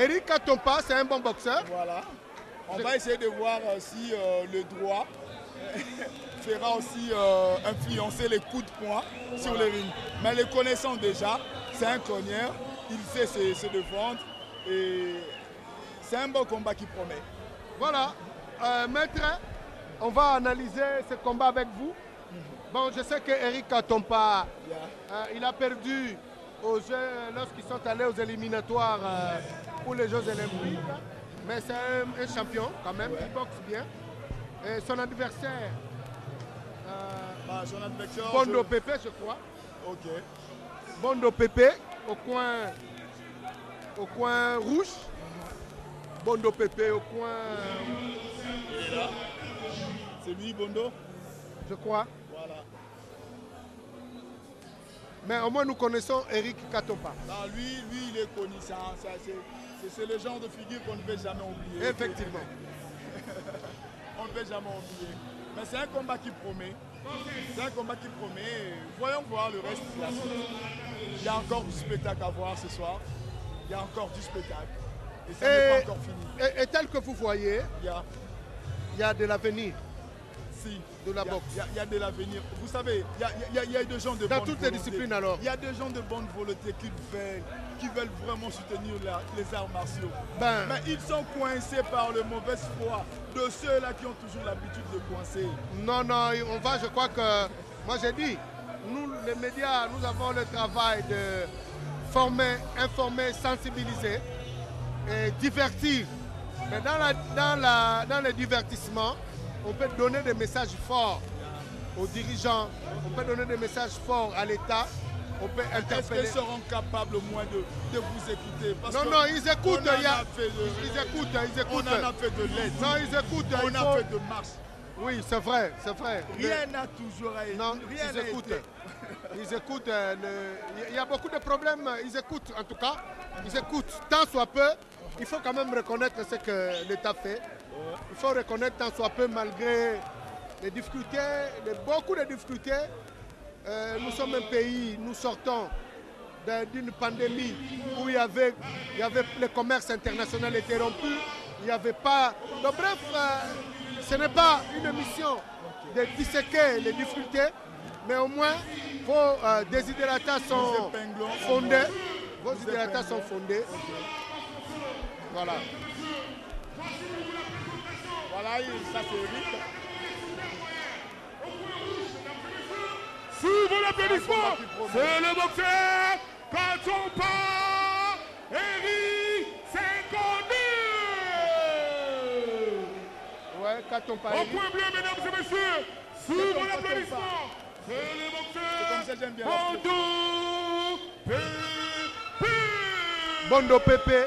Eric Katompa, c'est un bon boxeur. Voilà. On va essayer de voir si le droit fera aussi influencer les coups de poing sur le ring. Mais les connaissant déjà, c'est un cogneur, il sait se défendre et c'est un bon combat qui promet. Voilà. Maître, on va analyser ce combat avec vous. Bon, je sais que Eric Katompa, il a perdu aux Jeux lorsqu'ils sont allés aux éliminatoires pour les Jeux Olympiques. Mais c'est un champion quand même, il boxe bien. Et son adversaire, Bondo Pépé, je crois. Ok. Bondo Pépé au coin rouge. Bondo Pépé au coin. Il est là. C'est lui, Bondo? Je crois. Voilà. Mais au moins nous connaissons Eric Katompa. Non, lui, il est connu. C'est le genre de figure qu'on ne peut jamais oublier. Effectivement. On ne peut jamais oublier. Mais c'est un combat qui promet. C'est un combat qui promet. Voyons voir le reste de la suite. Il y a encore du spectacle à voir ce soir. Il y a encore du spectacle. Et ça n'est pas encore fini. Et tel que vous voyez, il y a de l'avenir. Si. De la boxe. Il y a de l'avenir. Vous savez, il y a des gens de bonne volonté. Dans toutes les disciplines alors. Il y a des gens de bonne volonté qui veulent vraiment soutenir les arts martiaux. Mais ils sont coincés par le mauvais foi de ceux-là qui ont toujours l'habitude de coincer. Non, je crois que, moi j'ai dit, nous les médias, nous avons le travail de former, informer, sensibiliser et divertir. Mais dans le divertissement, on peut donner des messages forts aux dirigeants, on peut donner des messages forts à l'État, on peut interpeller. Est-ce qu'ils seront capables au moins de vous écouter? Non, ils écoutent. Ils écoutent. On en a fait de l'aide. Non, ils écoutent. On a fait de marche. Oui, c'est vrai. Rien n'a toujours été. Non, ils écoutent. Ils écoutent. Il y a beaucoup de problèmes. Ils écoutent, en tout cas. Ils écoutent. Tant soit peu, il faut quand même reconnaître ce que l'État fait. Il faut reconnaître tant soit peu, malgré les difficultés, beaucoup de difficultés. Nous sommes un pays, nous sortons d'une pandémie où il y avait le commerce international était rompu. Il n'y avait pas. Donc, bref, ce n'est pas une mission de disséquer les difficultés, mais au moins vos désidératas sont fondés. Vos désidératas sont fondés. Voilà. Voilà, ça c'est Eric. Sous vos applaudissements, c'est le boxeur Katompa Eric 52. Ouais, Katompa Au Eric. point bleu, mesdames et messieurs, sous vos applaudissements, c'est le boxeur Bondo Pépé.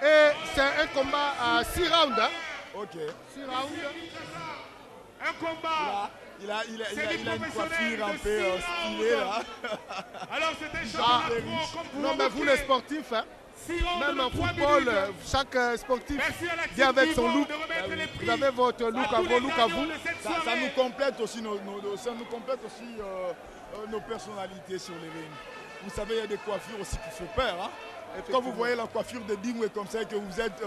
Et c'est un combat à 6 rounds. Hein? Ok. 6 rounds. Un combat. Il a une coiffure un peu stylée là. Alors c'est un championnat pro comme non mais vous les sportifs, hein, même en football, chaque sportif vient avec son look. Vous avez votre look à vous. Ça nous complète aussi nos personnalités sur les rings. Vous savez, il y a des coiffures aussi qui font peur. Hein? Quand vous voyez la coiffure de Dingwe comme ça et que vous êtes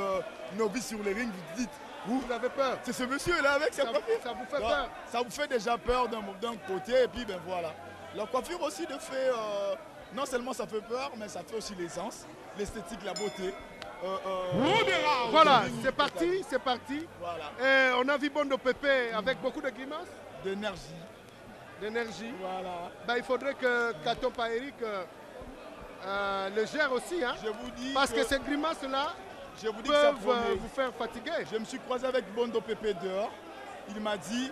novice sur les rings, vous dites, vous avez peur. C'est ce monsieur-là avec sa coiffure. Ça vous fait peur. Ça vous fait déjà peur d'un côté et puis ben voilà. La coiffure aussi de fait, non seulement ça fait peur, mais ça fait aussi l'aisance, l'esthétique, la beauté. Voilà, c'est parti. Voilà. Et on a vu Bondo Pépé avec beaucoup de grimaces. D'énergie. Voilà. Ben, il faudrait que Katompa Eric le gère aussi. Hein, je vous dis parce que ces grimaces-là peuvent vous faire fatiguer. Je me suis croisé avec Bondo Pépé dehors. Il m'a dit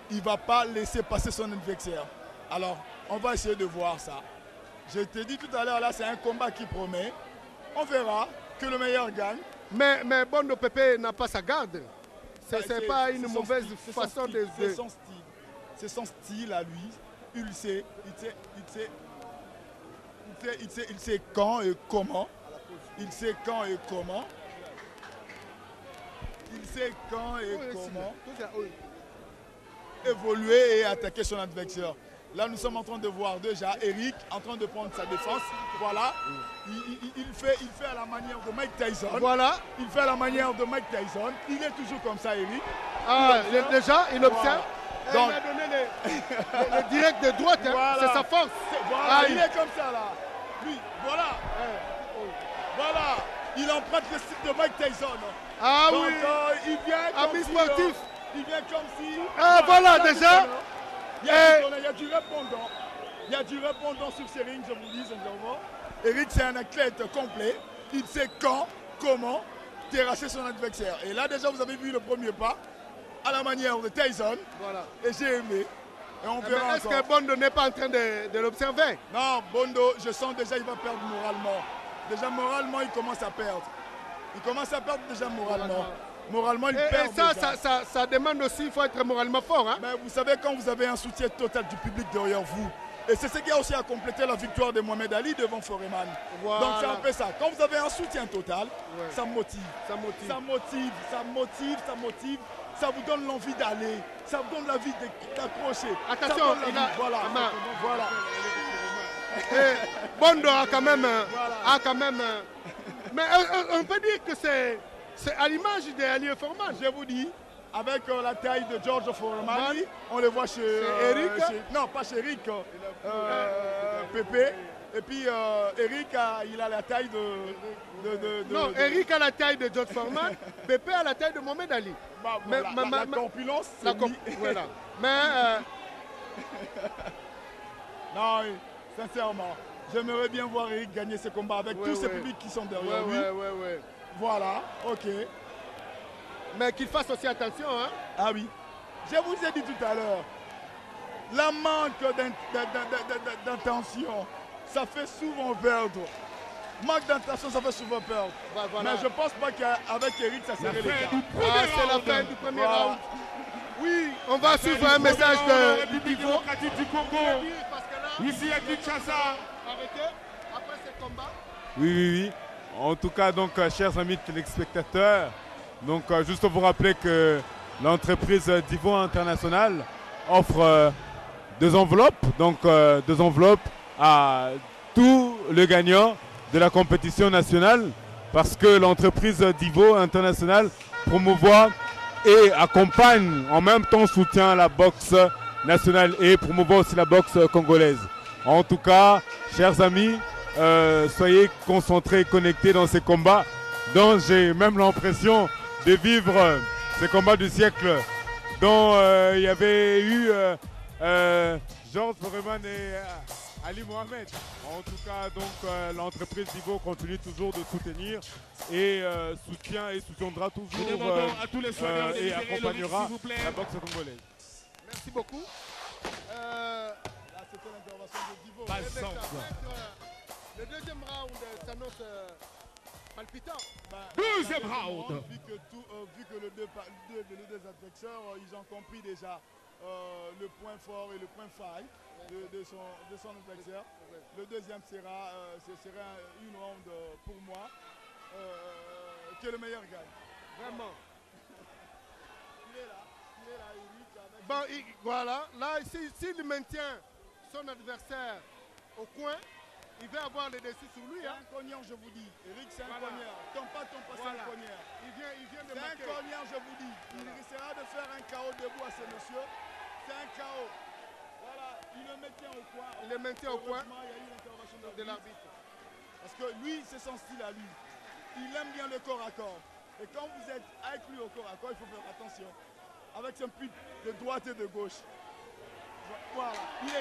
il ne va pas laisser passer son adversaire. Alors, on va essayer de voir ça. Je t'ai dit tout à l'heure, là, c'est un combat qui promet. On verra que le meilleur gagne. Mais Bondo Pépé n'a pas sa garde. C'est pas une mauvaise façon de... C'est son style. C'est son style à lui. Il sait quand et comment. Il sait quand et comment. évoluer et attaquer son adversaire. Là, nous sommes en train de voir déjà Eric en train de prendre sa défense. Voilà. Il fait à la manière de Mike Tyson. Voilà. Il fait à la manière de Mike Tyson. Il est toujours comme ça, Eric. Ah, déjà, il observe. Voilà. Donc, il a donné le direct de droite. Hein. Voilà. C'est sa force. Voilà, il est comme ça, là. Lui, voilà. Voilà. Il emprunte le style de Mike Tyson. Ah donc, oui. Il vient comme Ami si, sportif. il vient comme si... Ah, voilà, déjà. Il y a du répondant. Il y a du répondant sur ces rings, je vous dis, sincèrement. Eric, c'est un athlète complet. Il sait quand, comment terrasser son adversaire. Et là, déjà, vous avez vu le premier pas à la manière de Tyson. Voilà. Et j'ai aimé. Et on verra Est-ce que Bondo n'est pas en train de l'observer? Non, Bondo, je sens déjà qu'il va perdre moralement. Déjà, moralement, il commence à perdre. Il commence à perdre déjà moralement. Moralement, il perd. Et ça demande aussi, il faut être moralement fort. Hein? Mais vous savez, quand vous avez un soutien total du public derrière vous, et c'est ce qui a aussi à compléter la victoire de Mohamed Ali devant Foreman. Voilà. Donc c'est un peu ça. Quand vous avez un soutien total, ouais. ça motive. Ça motive. Ça motive, ça motive, ça motive. Ça vous donne l'envie d'aller. Ça vous donne l'envie d'accrocher. Attention, voilà. Voilà. Et Bondo a quand même... Mais on peut dire que c'est à l'image d'Ali Foreman. Je vous dis, avec la taille de George Foreman, on le voit chez Eric. Non, pas chez Eric. Pépé. Et puis Eric, il a la taille de non, Eric a la taille de George Foreman. Pépé a la taille de Mohamed Ali. Bah, la corpulence, voilà. Mais... non, sincèrement, j'aimerais bien voir Eric gagner ce combat avec tous ces publics qui sont derrière lui. Voilà, ok. Mais qu'il fasse aussi attention. Hein? Ah oui. Je vous ai dit tout à l'heure, la manque d'intention, ça fait souvent perdre. Manque d'intention, ça fait souvent perdre. Voilà. Mais je ne pense pas qu'avec Eric, ça serait le cas. C'est la fin du premier round. Oui, on va suivre un message de République démocratique du Congo. Ici à Kinshasa. Après ce combat. Oui. En tout cas, donc, chers amis téléspectateurs, donc, juste vous rappeler que l'entreprise Divo International offre deux enveloppes, à tous les gagnants de la compétition nationale, parce que l'entreprise Divo International promouvoit et accompagne, en même temps soutient la boxe nationale et promouvoit aussi la boxe congolaise. En tout cas, chers amis, soyez concentrés et connectés dans ces combats dont j'ai même l'impression de vivre ces combats du siècle dont il y avait eu Georges Foreman et Ali Mohamed. En tout cas, donc l'entreprise Divo continue toujours de soutenir et soutient et soutiendra toujours à tous les soignants et accompagnera la boxe congolaise. Merci beaucoup. Là, c'était l'intervention de Divo. Le deuxième round s'annonce palpitant. Deuxième round. Vu que les deux adversaires, ils ont compris déjà le point fort et le point faille de son adversaire. Le deuxième sera une round pour moi que le meilleur gagne. Vraiment. Il est là, Eric. Bon, voilà, là, s'il maintient son adversaire au coin, il va avoir les déçus sur lui. C'est un cognard, je vous dis. Eric, c'est un cognard. Tombe pas, c'est un cognard. Il vient de C'est un marquer. cognard, je vous dis. Il essaiera de faire un KO debout à ce monsieur. C'est un KO. Voilà, il le maintient au coin. Il le maintient au coin. Il y a eu l'intervention de l'arbitre. Parce que lui, c'est son style à lui. Il aime bien le corps à corps. Et quand vous êtes avec lui au corps à corps, il faut faire attention. Avec son pipe de droite et de gauche. Voilà, il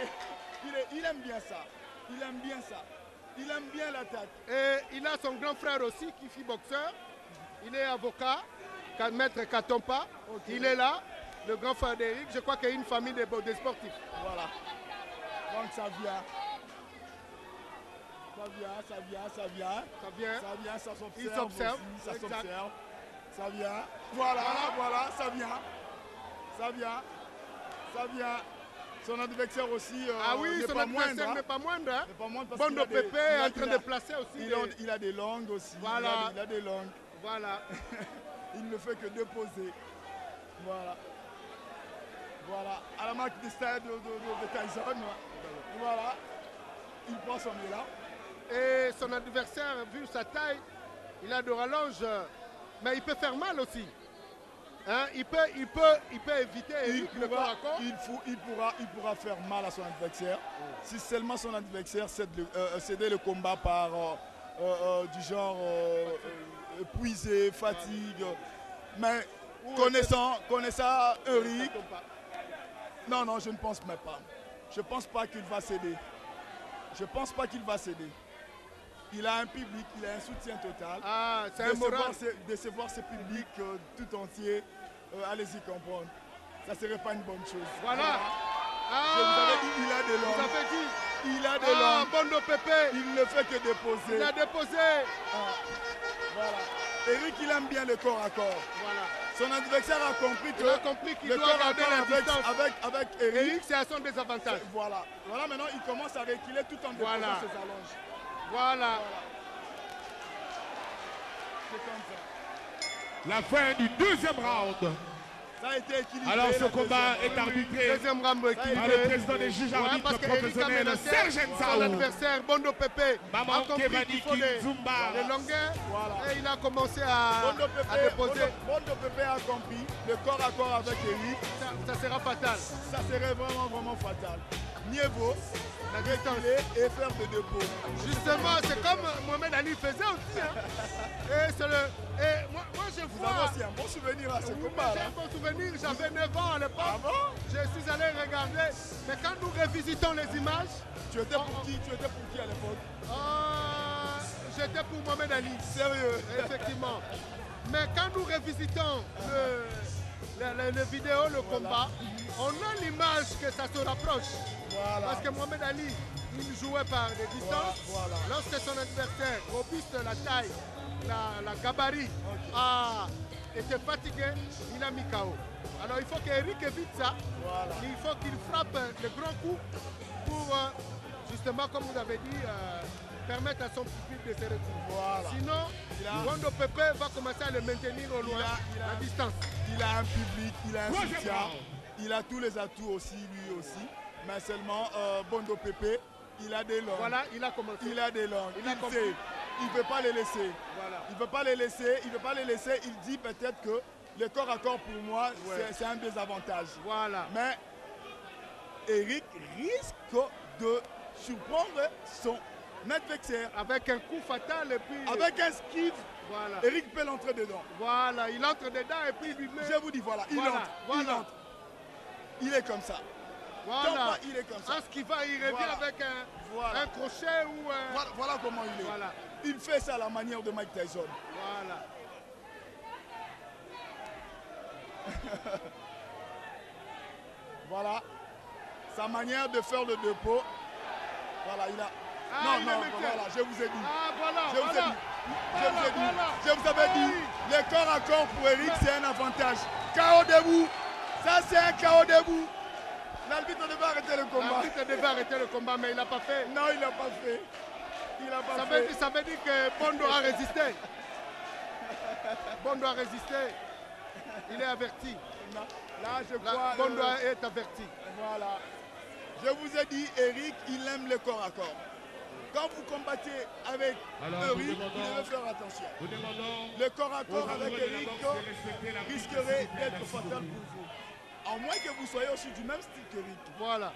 aime bien ça. Il aime bien ça. Il aime bien l'attaque. Et il a son grand frère aussi qui fit boxeur. Il est avocat, maître Katompa. Okay. Il est là, le grand frère d'Eric. Je crois qu'il y a une famille de sportifs. Voilà. Donc ça vient. Ça vient, ça s'observe. Il s'observe. Ça s'observe. Ça vient. Voilà, ça vient. Ça vient. Son adversaire aussi son adversaire n'est pas moindre. Hein? Bondo Pépé est en train de placer aussi. Il a des langues aussi. Voilà. Il a des langues. Voilà. Il ne fait que déposer. Voilà. Voilà, à la marque du stade de Tyson. Voilà, il prend son élan. Et son adversaire, vu sa taille, il a de rallonge, mais il peut faire mal aussi. Hein, il peut éviter le corps à corps. Il pourra faire mal à son adversaire si seulement son adversaire cédait le combat par du genre épuisé, fatigue. Mais connaissant Eric, non, je ne pense même pas. Je ne pense pas qu'il va céder. Je ne pense pas qu'il va céder. Il a un public, il a un soutien total. Ah, c'est un moral. Décevoir ce public tout entier, allez-y comprendre. Ça ne serait pas une bonne chose. Voilà. Je vous avais dit, il a de l'homme. Vous avez dit. Il a de l'homme. Bondo Pépé. Il ne fait que déposer. Il a déposé. Voilà. Eric, il aime bien le corps à corps. Voilà. Son adversaire a compris qu'il le doit corps à garder corps la distance. avec Eric. Eric, c'est à son désavantage. Voilà. Voilà, maintenant, il commence à reculer tout en déposant ses allonges. Voilà. C'est comme ça. La fin du deuxième round. Ça a été équilibré. Alors ce combat est arbitré Deuxième round par équilibré. le président des juges arbitres parce que Eric a professionnels, menacé Serge son Nzaou. adversaire, Bondo Pépé. Maman a compris Kevani qu'il faut des Kinzumba. longueurs. Voilà. Et il a commencé à déposer. Bondo Pépé a compris le corps à corps avec Eric. Ça sera fatal. Ça serait vraiment fatal. Mieux vaut reculer et faire de dépôt. Justement, c'est comme Mohamed Ali faisait aussi. Hein. Et moi, je Vous vois. avez aussi un bon souvenir à ce combat J'ai là. un bon souvenir, j'avais 9 ans à l'époque. Ah bon? Je suis allé regarder. Mais quand nous revisitons les images, Tu étais pour qui à l'époque? j'étais pour Mohamed Ali. Sérieux? Effectivement. Mais quand nous revisitons les vidéos, le combat, on a l'image que ça se rapproche. Voilà. Parce que Mohamed Ali, il jouait par des distances. Voilà. Lorsque son adversaire, robuste, la taille, la gabarit, était fatigué, il a mis KO. Alors il faut qu'Eric évite ça. Voilà. Il faut qu'il frappe de grands coups pour, justement, comme vous avez dit, permettre à son public de se retrouver. Voilà. Sinon, Bondo Pépé va commencer à le maintenir au loin, la distance. Il a un public, il a un Troisième soutien, round. il a tous les atouts aussi, lui aussi. Mais seulement Bondo Pépé, il a des langues. Voilà, il a commencé. Il a des langues. Il a Il compris. sait. Il ne veut pas les laisser. Voilà. Il ne veut pas les laisser. Il veut pas les laisser. Il dit peut-être que le corps à corps pour moi, c'est un désavantage. Voilà. Mais Eric risque de surprendre son adversaire. Avec un coup fatal et puis... Avec un skiff, Voilà. Eric peut l'entrer dedans. Voilà, il entre dedans et puis il lui met... Je vous dis, voilà, il Voilà, entre. voilà. Il entre. Il est comme ça. Voilà. Tomba, il est comme ça. En ce qui va, il revient Voilà. avec Voilà. un crochet ou... Voilà comment il est. Voilà. Il fait ça à la manière de Mike Tyson. Voilà. Voilà. Sa manière de faire le dépôt. Voilà, il a... il a mis voilà, je vous ai dit. Ah, voilà, Je vous ai voilà. dit. Je vous avais dit, le corps à corps pour Eric, c'est un avantage. KO debout. Ça, c'est un KO debout. L'arbitre devait arrêter le combat. L'arbitre devait arrêter le combat, mais il n'a pas fait. Non, il n'a pas fait. Il n'a pas Ça fait. veut dire que Bondo a résisté. Bondo a résisté. Il est averti. Là, je crois... Bondo est averti. Voilà. Je vous ai dit, Eric, il aime le corps à corps. Quand vous combattez avec Eric, vous devez faire attention. Nous demandons Le corps à corps aux avec amoureux de la Eric boxe de respecter la risquerait d'être fatal pour vous. À moins que vous soyez aussi du même style qu'Eric. Voilà.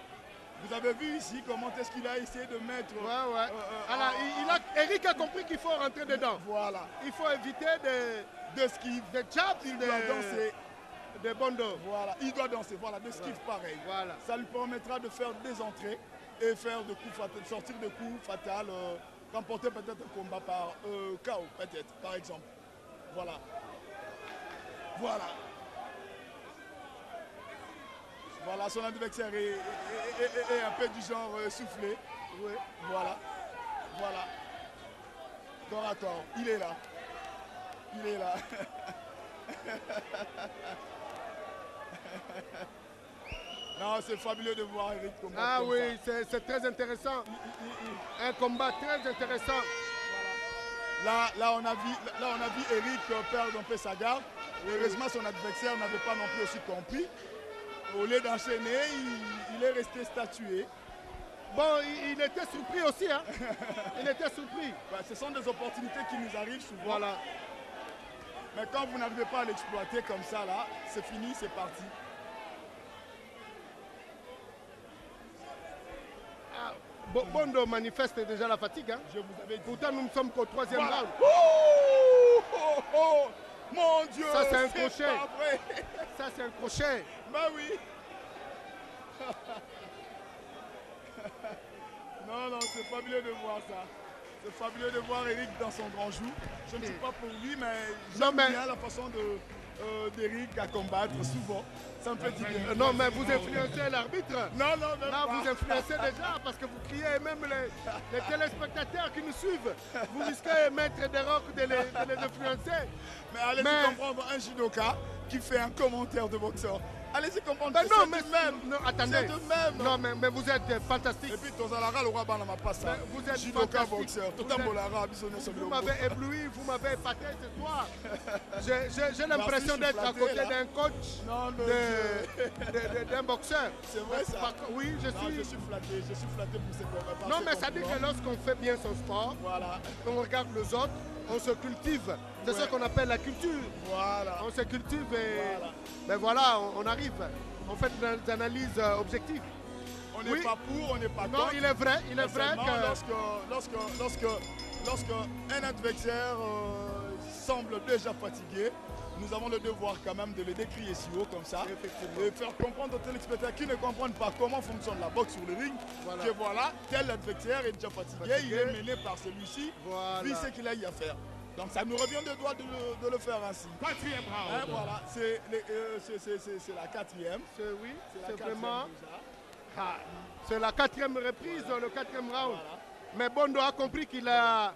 Vous avez vu ici comment est-ce qu'il a essayé de mettre... Ouais. Alors, Eric a compris qu'il faut rentrer dedans. Voilà. Il faut éviter De skiff. de jabs, Il doit danser. de Bondo. Voilà. Il doit danser. Voilà. De skiff pareil. Voilà. Ça lui permettra de faire des entrées et faire de coups fatals, sortir de coups fatals, remporter peut-être un combat par KO, peut-être, par exemple. Voilà. Voilà. Voilà, son adversaire est un peu du genre soufflé. Oui. Voilà. Voilà. Corps à corps. Il est là. Il est là. Non, c'est fabuleux de voir Eric combattre. Ah comme oui, ça. c'est très intéressant. Un combat très intéressant. Là, on a vu Eric perdre un peu sa garde. Et heureusement, son adversaire n'avait pas non plus aussi compris. Au lieu d'enchaîner, il est resté statué. Bon, il était surpris aussi, hein. Il était surpris. Bah, ce sont des opportunités qui nous arrivent souvent. Voilà. Mais quand vous n'arrivez pas à l'exploiter comme ça, là, c'est fini, c'est parti. Ah, Bondo manifeste déjà la fatigue, hein. Je vous avais dit. Pourtant, nous ne sommes qu'au 3e Voilà. round. Oh, oh, oh, mon Dieu, Ça, c'est un crochet. pas vrai. Ça, c'est un crochet. Bah oui. Non, c'est fabuleux de voir ça. C'est fabuleux de voir Eric dans son grand jour. Je ne suis pas pour lui, mais j'aime bien la façon d'Eric à combattre souvent. Ça me fait du bien. Non, mais vous influencez l'arbitre. Non, même Là, pas. vous influencez déjà parce que vous criez, et même les téléspectateurs qui nous suivent, vous risquez, maître des rocs, de les influencer. Mais allez-y comprendre un judoka qui fait un commentaire de boxeur. Allez-y comprendre que non, c'est mais de même. non, attendez. C'est de même. Non, mais vous êtes fantastique. Et puis, Tozalara, le roi Banama passe ça. Vous êtes judoka fantastique. boxeur. Tout un bolara, bisonné sur le Vous logo. m'avez ébloui, vous m'avez épaté ce soir. J'ai l'impression Merci, je suis d'être à flatté, côté là. d'un coach d'un boxeur. C'est vrai ça. Oui, Je suis flatté pour cette préparation. Non, mais ça dit que lorsqu'on fait bien son sport, Voilà. on regarde les autres, on se cultive. C'est Ouais. ce qu'on appelle la culture. Voilà. On se cultive et Voilà. ben voilà, on arrive. On fait des analyses objectives. On n'est Oui. pas pour, on n'est pas Non, contre. il est vrai Mais que... seulement lorsque un adversaire semble déjà fatigué, nous avons le devoir quand même de le décrier si haut comme ça. Effectivement. Et faire comprendre aux téléspectateurs qui ne comprennent pas comment fonctionne la boxe sur le ring, Voilà. que voilà, tel adversaire est déjà fatigué, il est mené par celui-ci, Voilà. puis ce qu'il a eu à faire. Donc ça nous revient de droit de le faire ainsi. 4e Hein, round. voilà, c'est la 4e. Oui, C'est la c'est 4e vraiment... déjà. Ah, c'est la 4e reprise, le 4e round. Voilà. Mais Bondo a compris qu'il a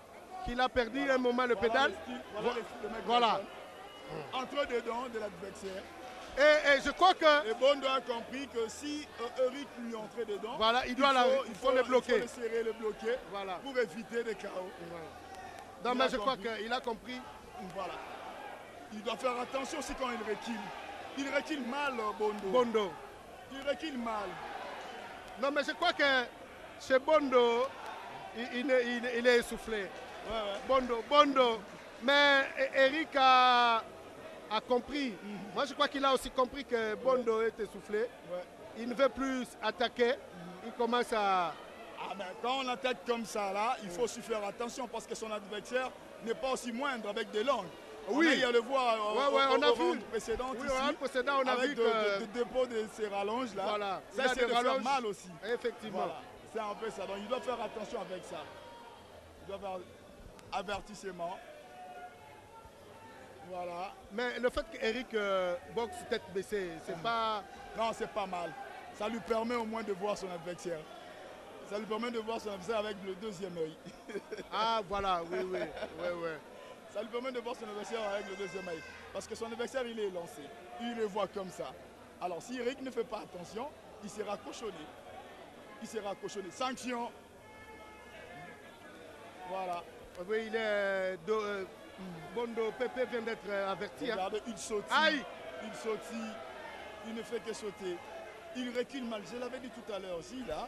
perdu un moment le pédale. Voilà le style de mec Voilà. personne. Entre dedans de l'adversaire. Et je crois que... Et Bondo a compris que si Eric lui entrait dedans, Voilà, il faut le bloquer. Il faut le serrer, le bloquer Voilà. pour éviter des chaos. Non, Il mais a je crois compris. qu'il a compris. Voilà. Il doit faire attention aussi quand il recule. Il recule mal, Bondo. Bondo. Il recule mal. Non, mais je crois que chez Bondo, il est essoufflé. Ouais. Bondo. Mais Eric a compris. Moi, je crois qu'il a aussi compris que Bondo est essoufflé. Ouais. Il ne veut plus attaquer. Il commence à... Ah ben, quand on attaque comme ça, là, il faut aussi faire attention parce que son adversaire n'est pas aussi moindre avec des langues. Oui. Il y a le voir on a vu. round précédent Oui, ici, au round précédent, on a avec vu que... de dépôt de ces rallonges là. Voilà. Il Ça a c'est des de faire rallonges. mal aussi. Effectivement. Voilà. C'est un peu ça. Donc il doit faire attention avec ça. Il doit faire avertissement. Voilà. Mais le fait qu'Eric boxe tête baissée, c'est pas... Non, c'est pas mal. Ça lui permet au moins de voir son adversaire. Ça lui permet de voir son adversaire avec le deuxième œil. Ah, voilà, oui. Ça lui permet de voir son adversaire avec le deuxième œil. Parce que son adversaire, il est lancé. Il le voit comme ça. Alors, si Eric ne fait pas attention, il sera cochonné. Sanction. Voilà. Oui, il est... Bondo Pépé vient d'être averti. Hein. Regardez, il sautille. Aïe. Il sautille. Il ne fait que sauter. Il recule mal. Je l'avais dit tout à l'heure aussi, là.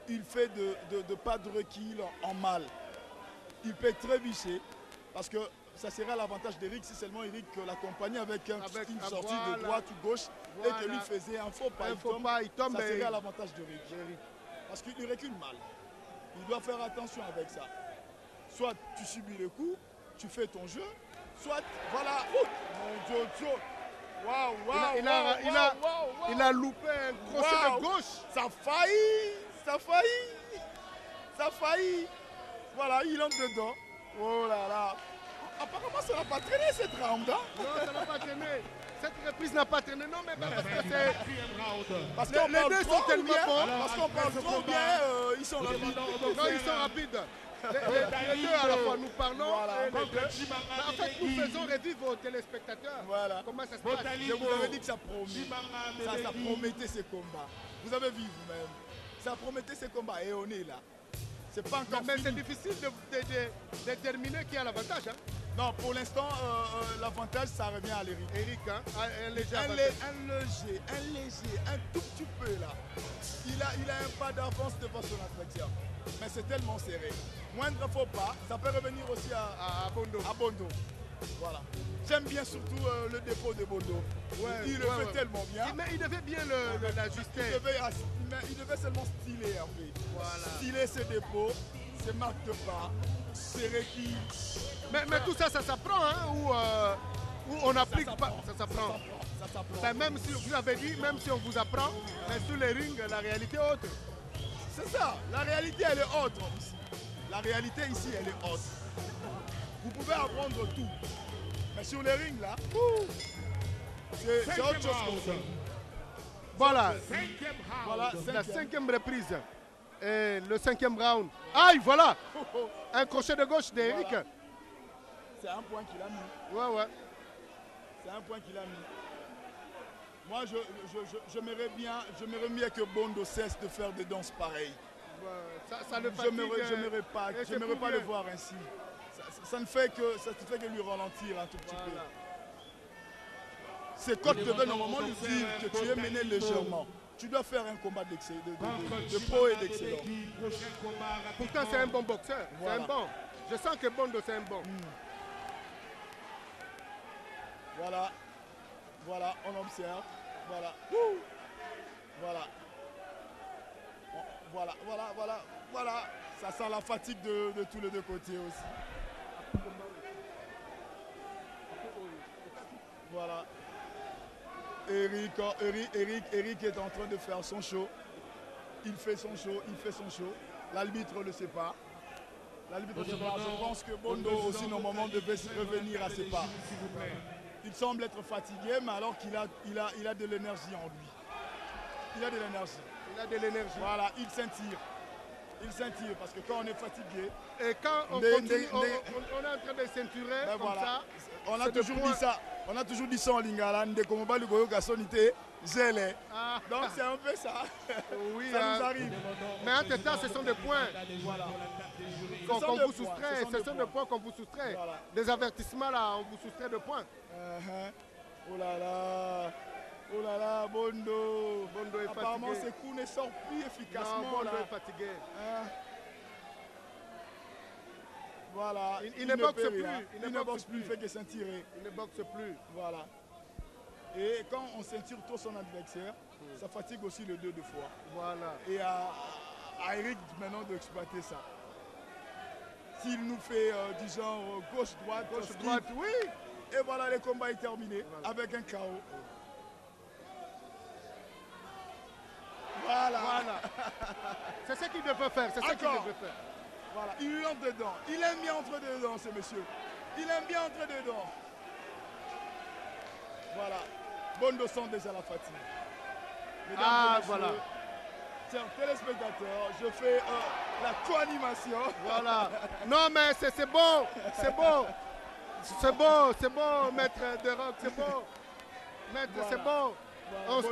Il fait de pas de recul en mal. Il peut trébucher. Parce que ça serait l'avantage d'Eric si seulement Eric l'accompagnait avec une sortie de droite ou gauche et que lui faisait un faux pas. Il tombe. Ça serait à l'avantage d'Eric. Parce qu'il recule mal. Il doit faire attention avec ça. Soit tu subis le coup, tu fais ton jeu, soit voilà. Oh, mon Jojo. Waouh, il a loupé un crochet de gauche. Ça faillit. Voilà, il entre dedans. Oh là là. Apparemment, ça n'a pas traîné cette round. Hein? Non, ça n'a pas traîné. Cette reprise n'a pas traîné. Non, mais parce que c'est... 4e round. Parce qu'on Les parle deux trop sont tellement bien. bons. Parce qu'on parle trop bien, ils sont rapides. Non, ils sont rapides. Les deux à la fois, nous parlons. Voilà. Et les deux. Mais en fait, nous faisons revivre aux téléspectateurs. Voilà. Comment ça se passe. Je vous avais dit que ça promet. Ça promettait ces combats. Vous avez vu vous-même. Ça promettait ces combats et on est là. C'est pas encore Mais c'est fini. difficile de déterminer qui a l'avantage. Hein. Non, pour l'instant, l'avantage, ça revient à l'Eric. Eric, hein, un léger Un avantage. léger, un tout petit peu là. Il a un pas d'avance devant son adversaire. Mais c'est tellement serré. Moindre faux pas, ça peut revenir aussi à Bondo. Voilà. J'aime bien surtout le défaut de Bondo. Il le fait tellement bien. Mais il devait bien l'ajuster. Il devait seulement styler un peu. Voilà. Styler ses dépôts, ses marques de pas, ses requis. Mais tout ça, ça s'apprend, hein, ou on n'applique pas. Ça s'apprend. Ça s'apprend. Ben, même si vous avez dit, même si on vous apprend, mais sur les rings, la réalité est autre. C'est ça, la réalité elle est autre ici. La réalité ici elle est autre. Vous pouvez apprendre tout. Mais sur les rings là, c'est autre chose qu'on fait. Voilà, Voilà, la cinquième reprise. Et le 5e round. Aïe, voilà. Un crochet de gauche d'Eric. Voilà. C'est un point qu'il a mis. Ouais. C'est un point qu'il a mis. Moi, j'aimerais bien que Bondo cesse de faire des danses pareilles. Ça le fatigue. J'aimerais pas le voir ainsi. Ça ne fait que lui ralentir un tout petit peu. Ses coachs devaient normalement lui dire que tu es mené légèrement. Tu dois faire un combat de pro et d'excellent. Pourtant, c'est un bon boxeur. Voilà. C'est un bon. Je sens que Bondo, c'est un bon. Voilà, on observe. Voilà. Voilà. Ça sent la fatigue de tous les deux côtés aussi. Voilà. Eric est en train de faire son show. Il fait son show. L'arbitre ne le sait pas. Je pense que Bondo aussi normalement devait revenir à ses pas. Il semble être fatigué, mais alors qu'il a de l'énergie en lui. Il a de l'énergie. Voilà, il scintille parce que quand on est fatigué. Et quand on continue, on est en train de ceinturer ben comme voilà. ça. On a toujours dit ça en lingala, de comment le goyo gasonité, gelé. Donc c'est un peu ça. Oui, ça nous arrive. Mais entre-temps, ce sont des points Voilà. qu'on vous soustrait. Ce sont des points qu'on vous soustrait. Voilà. Des avertissements là, on vous soustrait de points. Oh là là, Bondo. Bondo est Apparemment, fatigué. ses coups ne sortent plus efficacement. Non, Bondo là. est fatigué. Voilà. Il ne boxe peut plus. rien. Il ne boxe plus, il fait que ceinturer. Il ne boxe plus. Voilà. Et quand on ceinture trop son adversaire, ça fatigue aussi le deux fois. Voilà. Et à Eric maintenant d'exploiter ça. S'il nous fait du genre gauche-droite, Gauche-droite, oui. et voilà, le combat est terminé avec un KO. Voilà. C'est ce qu'il devait faire. C'est ce qu'il Encore. devait faire. Voilà, il lui entre dedans. Il aime bien entrer dedans, ce monsieur. Il aime bien entrer dedans. Voilà. Bondo sent déjà la fatigue. Mesdames et messieurs, voilà. chers téléspectateurs, je fais la co-animation. Voilà. Non, mais c'est beau. C'est beau, maître de rock. C'est beau. Maître, Voilà. c'est beau.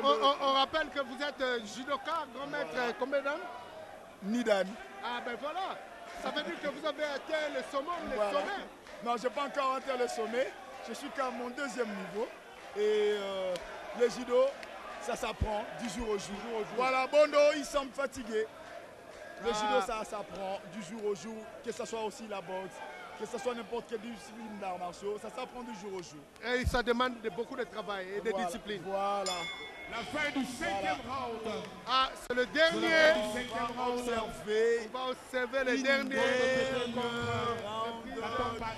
Voilà, On rappelle que vous êtes judoka, grand maître, Voilà. combien d'années? Nidan. Ah ben voilà. Ça veut dire que vous avez atteint le sommet, Voilà. sommet. Non, je n'ai pas encore atteint le sommet. Je suis qu'à mon 2e niveau. Et le judo, ça s'apprend du jour au jour. Voilà, Bondo, il semble fatigué. Le judo, ça s'apprend du jour au jour, que ce soit aussi la boxe, que ce soit n'importe quelle discipline d'arts martiaux, ça s'apprend du jour au jour. Et ça demande beaucoup de travail et de discipline. Voilà. La fin du 5e round. Ah, c'est le dernier. On va observer. On va observer le dernier.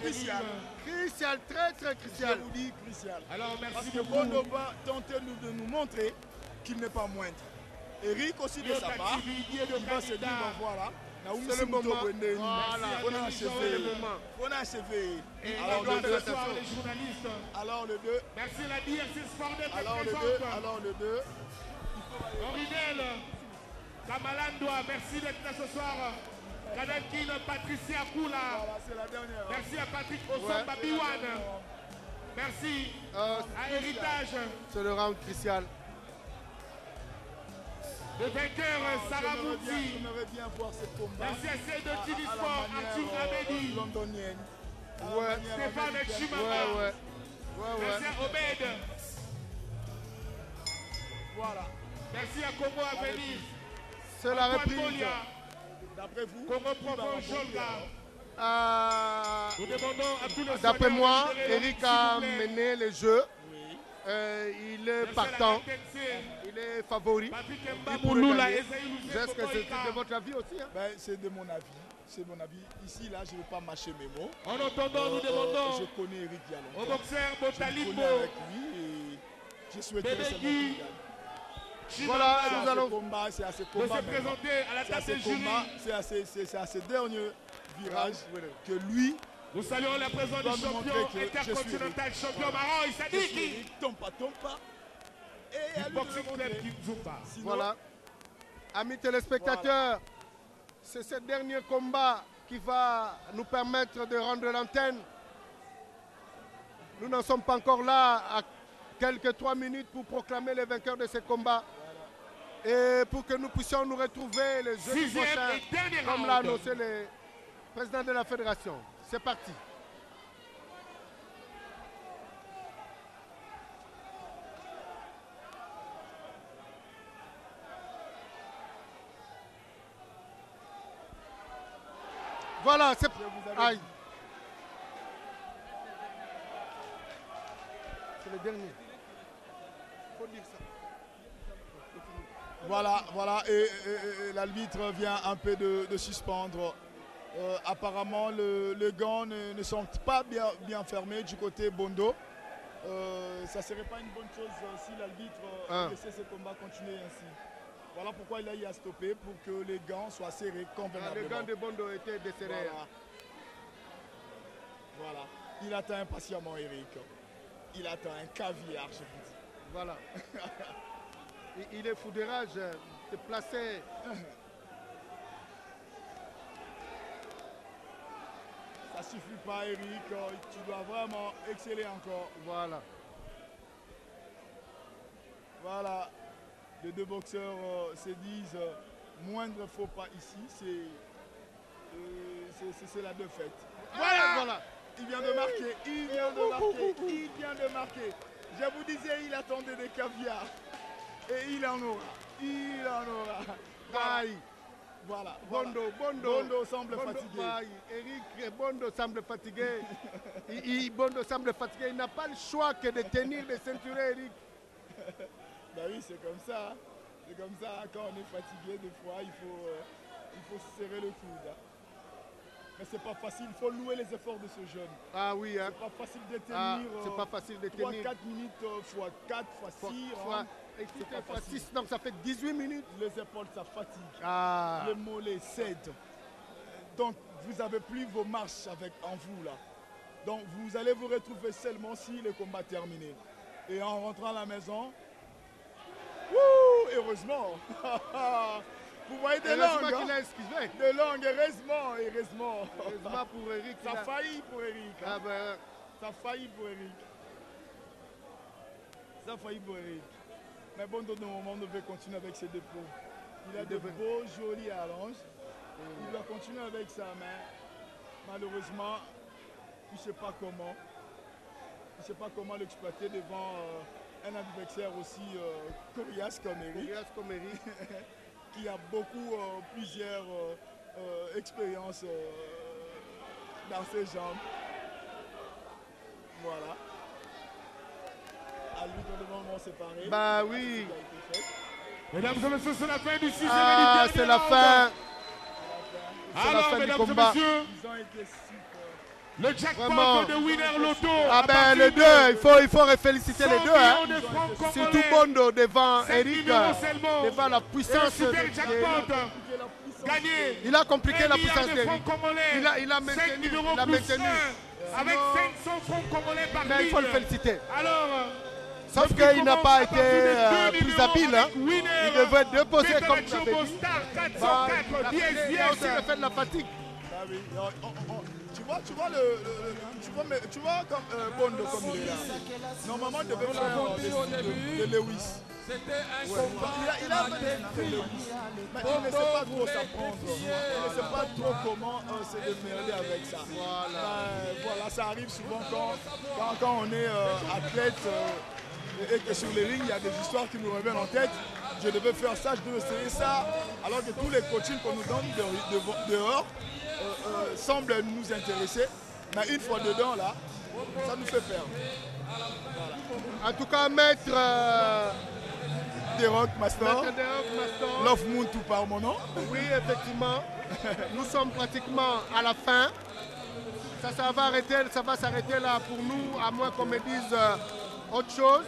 Crucial. Crucial, très très Je crucial. vous dis crucial. Alors Parce merci que beaucoup. Bondo va tenter de nous montrer qu'il n'est pas moindre. Eric aussi de sa part, il va se dire, ben voilà, C'est le moment. Voilà. on a C'est le achevé. moment. On a achevé. Et Alors on le doit 2, recevoir les journalistes. alors le 2, Merci la DRC Sport d'être alors le 2, présente. alors le 2. Orinel, Kamalandoa, merci d'être là ce soir. Kadalkin, Patricia Koula. Voilà, c'est la dernière. Merci à Patrick Osomba Biwan. Merci à Héritage. C'est le round crucial. Le vainqueur, Sarah Mouti. J'aimerais bien voir ce combat. Merci à celle de à TV la Sport, manière, Arthur Abedi. londonienne. Ouais. Stéphane Chimama. Ouais. Merci à Obed. Voilà. Merci à Congo à Venise. C'est la Antoine reprise. Molia. D'après vous, Congo Profond Jolga. Nous demandons à tous les D'après soignants moi, de libérer Eric le a s'il vous plaît. mené le jeu. oui. Il est partant. Il est favori. Patrick Il Mba pourrait Mouloula, gagner. Esaïe Louzé, Est-ce que c'est Kokoïka. de votre avis aussi hein? Ben, c'est de mon avis. C'est mon avis. Ici, là, je ne vais pas mâcher mes mots. En attendant, nous demandons Je connais Eric il y a au longtemps. boxeur Je le Botalimbo. connais avec lui et je souhaiterais Bébé seulement Guy. qu'il gagne. Voilà, C'est nous à allons. ce combat, c'est à ce De combat. se maintenant. présenter à la C'est à table ce des jurys. combat, c'est à ce dernier virage que lui, Nous saluons la présence doit du me champion montrer que je suis intercontinental, champion Maran je suis Issadiki. Eric, tombe pas. Et à Du lui de boxing le club montrer. Kinzumba. Sinon, Voilà. Amis téléspectateurs, c'est ce dernier combat qui va nous permettre de rendre l'antenne. Nous n'en sommes pas encore là à quelques 3 minutes pour proclamer les vainqueurs de ce combat. Et pour que nous puissions nous retrouver le jeudi Sixième prochain, et dernier comme l'a round. annoncé le président de la fédération. C'est parti. Voilà, c'est... vous avais Aïe. dit. C'est le dernier. Faut dire ça. Voilà, et l'arbitre vient un peu de suspendre. Apparemment, les gants ne sont pas bien fermés du côté Bondo. Ça ne serait pas une bonne chose si l'arbitre laissait ce combat continuer ainsi. Voilà pourquoi il a eu à stopper, pour que les gants soient serrés convenablement. Le gant de Bondo était desserré. Voilà. Il attend impatiemment Eric. Il attend un caviar, je vous dis. Voilà. Il est fou de rage de placer. Ça suffit pas, Eric. Tu dois vraiment exceller encore. Voilà. Voilà. Les deux boxeurs se disent moindre faux pas ici, c'est la défaite. Voilà. Il vient de marquer. Il vient de marquer. Je vous disais, il attendait des caviars. Et il en aura. Aïe. Voilà. Bondo semble fatigué. Aïe. Eric Bondo semble fatigué. Bondo semble fatigué. Il n'a pas le choix que de tenir de ceinturer Eric. Ben oui, c'est comme ça. C'est comme ça. Quand on est fatigué, des fois, il faut serrer le coude. Mais c'est pas facile. Il faut louer les efforts de ce jeune. Ah oui, hein. C'est pas facile de tenir. C'est pas facile de tenir. 3-4 minutes fois 4 fois 6. Fois 6, donc ça fait 18 minutes. Les épaules, ça fatigue. Ah. Les mollets cèdent. Donc, vous n'avez plus vos marches en vous là. Donc, vous allez vous retrouver seulement si le combat est terminé. Et en rentrant à la maison, heureusement. Vous voyez des langues. Heureusement qu'il a esquivé. Des langues, heureusement. Heureusement pour Eric. Ça a failli pour Eric. Ah ben. Ça a failli pour Eric. Ça a failli pour Eric. Mais bon, dans le moment, on devait continuer avec ses dépôts. Il a de beaux, jolis allonges. Il doit continuer avec ça, mais malheureusement, il ne sait pas comment. Il ne sait pas comment l'exploiter devant un adversaire aussi coriace comme Eric. Qui a plusieurs expériences dans ses jambes. Voilà. À lui de moment séparé. Bah oui. Mesdames et messieurs, c'est la fin du 6e Ah, et du c'est dernier la round. fin. C'est la Alors, fin du mesdames et combat. messieurs, Ils ont été super. le jackpot Vraiment. de Winner Lotto. Ah à ben partir les de deux, il faut féliciter 100 les deux. Hein. millions de francs Surtout congolais. Bondo devant 5 Eric, numéros seulement. devant la Et le puissance. super de- jackpot gagné. Il a compliqué 1 la milliard puissance de d'Eric. francs congolais. Il a 5 maintenu. numéros Il a plus maintenu. 1 avec Sinon- 500 francs congolais par Mais il faut le ligne. féliciter. Alors, Sauf depuis qu'il n'a commence pas à partir de été 2 plus numéros habile. Hein. avec Winner, Il devrait déposer Pepe comme ça. Chobo Star Bah, 404 il a aussi le 10 fait de la fatigue. Ah oui, tu vois comme Bondo comme il est là. Normalement, il devait faire de Lewis. C'était un Ouais. combat. Il a fait de Lewis. Mais il ne sait pas trop s'apprendre. Il ne sait pas trop comment se démerder avec ça. Voilà, ça arrive souvent quand on est athlète et que sur les rings, il y a des histoires qui nous reviennent en tête. Je devais faire ça, je devais essayer ça. Alors que tous les coachings qu'on nous donne dehors semblent nous intéresser. Mais une fois dedans, là, ça nous fait perdre. Voilà. En tout cas, maître Derock Master, Master. Love Moon tout par mon nom. Oui, effectivement. Nous sommes pratiquement à la fin. Ça va s'arrêter là pour nous, à moins qu'on me dise autre chose.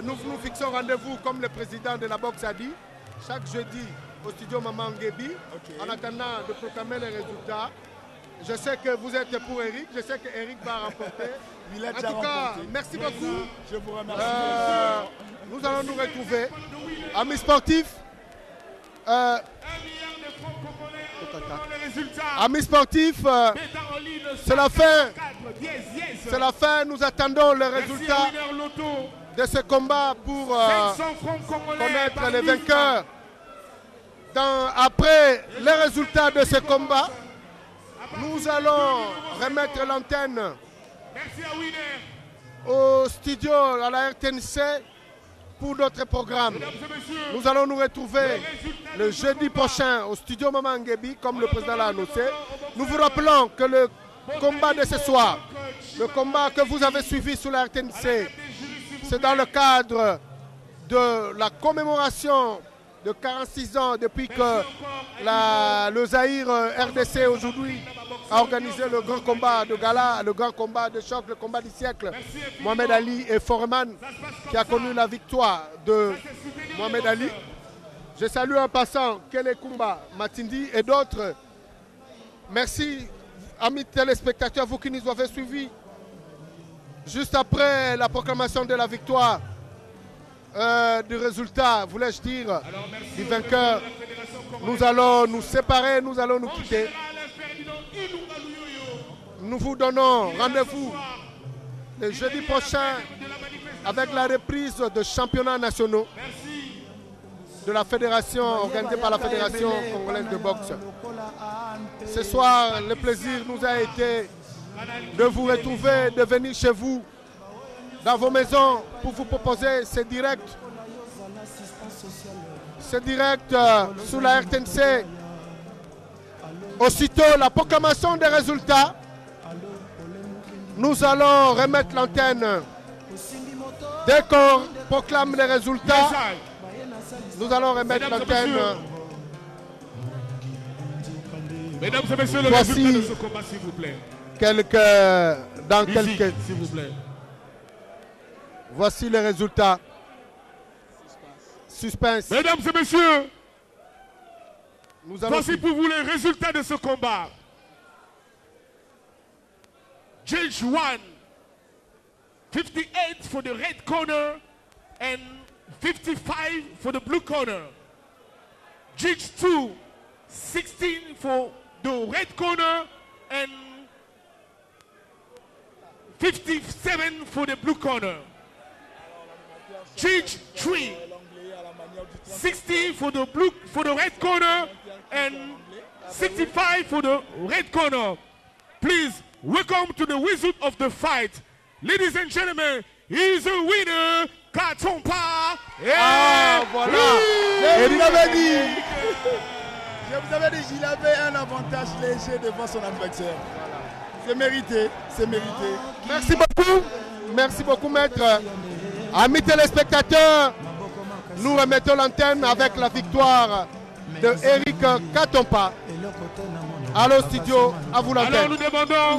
Nous nous fixons rendez-vous, comme le président de la boxe a dit, chaque jeudi au studio Maman Ngebi, en attendant de proclamer les résultats. Je sais que vous êtes pour Eric, je sais que Eric va remporter. Il a En déjà tout cas, remporté. merci beaucoup. Je vous remercie. Nous allons nous retrouver. Amis sportifs, amis sportifs, c'est la fin. C'est la fin. Nous attendons le résultat de ce combat pour connaître les vainqueurs. Après les résultats de ce combat, nous allons remettre l'antenne au studio à la RTNC pour d'autres programmes. Nous allons nous retrouver le jeudi prochain au studio Maman Ngebi, comme le président l'a annoncé. Nous vous rappelons que le combat de ce soir, le combat que vous avez suivi sur la RTNC, c'est dans le cadre de la commémoration de 46 ans depuis que le Zaïre RDC aujourd'hui a organisé le grand combat de gala, le grand combat de choc, le combat du siècle. Mohamed Ali et Foreman qui a connu la victoire de Mohamed Ali. Je salue en passant Kele Kumba, Matindi et d'autres. Merci, amis téléspectateurs, vous qui nous avez suivis. Juste après la proclamation de la victoire, du résultat, voulais-je dire, du vainqueur, nous allons nous séparer, nous allons nous quitter. Nous vous donnons rendez-vous le jeudi prochain avec la reprise de championnats nationaux de la fédération, organisée par la Fédération congolaise de boxe. Ce soir, le plaisir nous a été de vous retrouver, de venir chez vous, dans vos maisons, pour vous proposer ces directs. Ces directs sous la RTNC. Aussitôt la proclamation des résultats, nous allons remettre l'antenne. Dès qu'on proclame les résultats, nous allons remettre l'antenne. Mesdames et messieurs, le Voici résultat de ce combat, s'il vous plaît. S'il vous plaît. Voici les résultats. Suspense. Mesdames et messieurs, Nous allons voici pour vous les résultats de ce combat. Judge 1, 58 for the red corner and 55 for the blue corner. Judge 2, 16 for the red corner and 57 for the blue corner. Judge 3, 60 for the red corner and 65 for the red corner. Please welcome to the wizard of the fight. Ladies and gentlemen, he's a winner, Katompa. Ah, voilà. Et il avait dit. Je vous avais dit, il avait un avantage léger devant son adversaire. C'est mérité, c'est mérité. Merci beaucoup. Merci beaucoup, maître. Amis téléspectateurs, nous remettons l'antenne avec la victoire de Eric Katompa. Allô studio, à vous l'antenne. Alors nous demandons